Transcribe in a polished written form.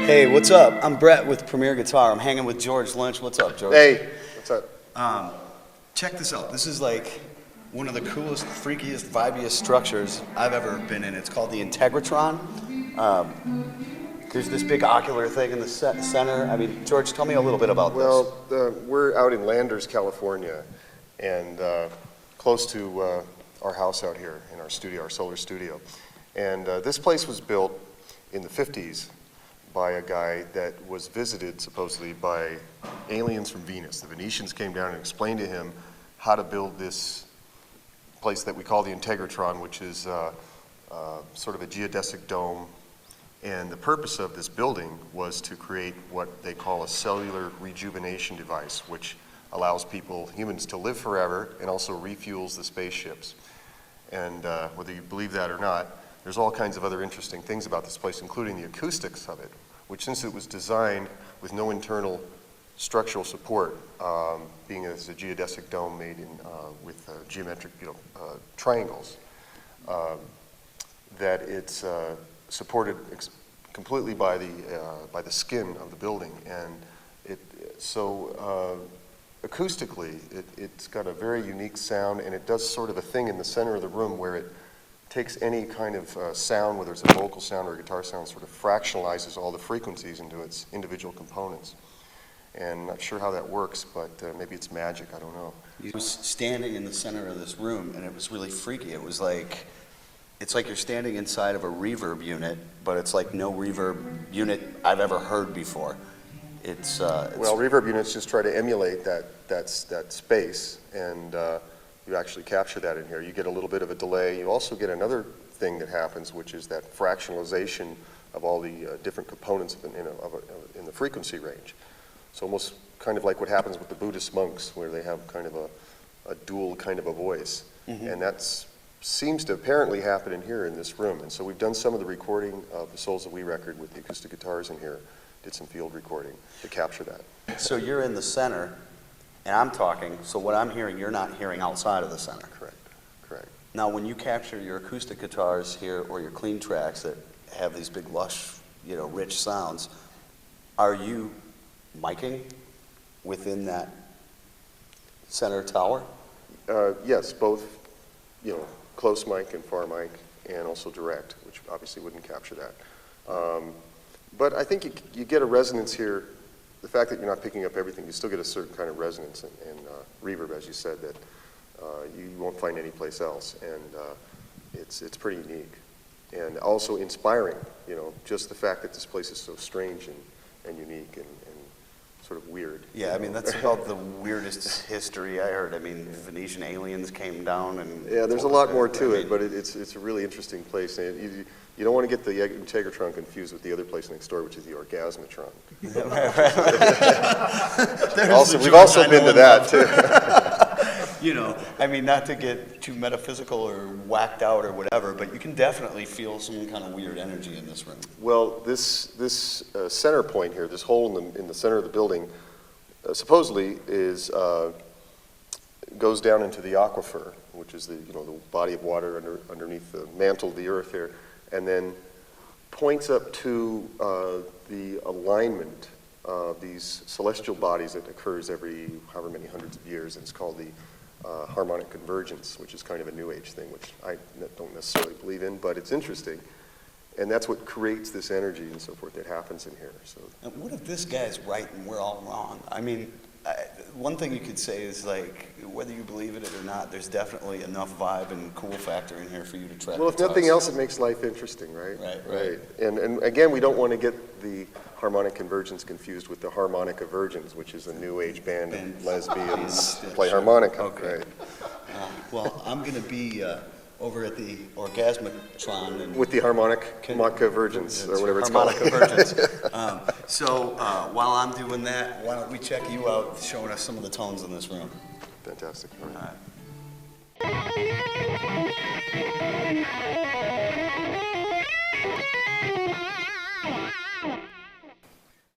Hey, what's up? I'm Brett with Premier Guitar. I'm hanging with George Lynch. What's up, George? Hey, what's up? Check this out. This is like one of the coolest, freakiest, vibiest structures I've ever been in. It's called the Integratron. There's this big ocular thing in the center. I mean, George, tell me a little bit about this. Well, we're out in Landers, California, and close to our house out here in our studio, our solar studio. And this place was built in the 50s by a guy that was visited supposedly by aliens from Venus. The Venetians came down and explained to him how to build this place that we call the Integratron, which is sort of a geodesic dome. And the purpose of this building was to create what they call a cellular rejuvenation device, which allows people, humans, to live forever and also refuels the spaceships. And whether you believe that or not, there's all kinds of other interesting things about this place, including the acoustics of it, which, since it was designed with no internal structural support, being as a geodesic dome made in, with geometric triangles, that it's supported completely by the skin of the building, and acoustically, it's got a very unique sound, and it does sort of a thing in the center of the room where it takes any kind of sound, whether it's a vocal sound or a guitar sound, sort of fractionalizes all the frequencies into its individual components. And I'm not sure how that works, but maybe it's magic, I don't know. I was standing in the center of this room, and it was really freaky. It was like, it's like you're standing inside of a reverb unit, but it's like no reverb unit I've ever heard before. Well, reverb units just try to emulate that space, and you actually capture that in here. You get a little bit of a delay. You also get another thing that happens, which is that fractionalization of all the different components in the frequency range. It's almost kind of like what happens with the Buddhist monks, where they have kind of a dual kind of a voice. Mm-hmm. And that seems to apparently happen in here in this room. And so we've done some of the recording of the Souls That We record with the acoustic guitars in here, did some field recording to capture that. So you're in the center, and I'm talking, so what I'm hearing, you're not hearing outside of the center. Correct. Now, when you capture your acoustic guitars here, or your clean tracks that have these big, lush, rich sounds, are you miking within that center tower? Yes, both, close mic and far mic, and also direct, which obviously wouldn't capture that. But I think you get a resonance here. The fact that you're not picking up everything, you still get a certain kind of resonance and reverb, as you said, that you won't find anyplace else. And it's pretty unique. And also inspiring, just the fact that this place is so strange and unique and sort of weird. Yeah, I mean, that's about the weirdest history I heard. I mean, Venetian aliens came down and... Yeah, there's a lot more to it, but it's a really interesting place. And you don't want to get the Integratron confused with the other place next door, which is the Orgasmatron. We've also been to that, too. I mean, not to get too metaphysical or whacked out or whatever, but you can definitely feel some kind of weird energy in this room. Well, this center point here, this hole in the center of the building, supposedly goes down into the aquifer, which is the body of water underneath the mantle of the earth here, and then points up to the alignment of these celestial bodies that occurs every however many hundreds of years, and it's called the harmonic convergence, which is kind of a New Age thing, which I don't necessarily believe in, but it's interesting. And that's what creates this energy and so forth that happens in here. So, and what if this guy's right and we're all wrong? I mean, one thing you could say is, like, whether you believe in it or not, there's definitely enough vibe and cool factor in here for you to track. Well, if nothing else, it makes life interesting, right? Right. And again, we don't want to get the harmonic convergence confused with the Harmonica Virgins, which is a New Age band of lesbians play harmonica. Okay. Right. Well, I'm going to be over at the Orgasmatron. And with the Harmonica Virgins, or whatever it's called. Virgins. So while I'm doing that, why don't we check you out, showing us some of the tones in this room. Fantastic. All right.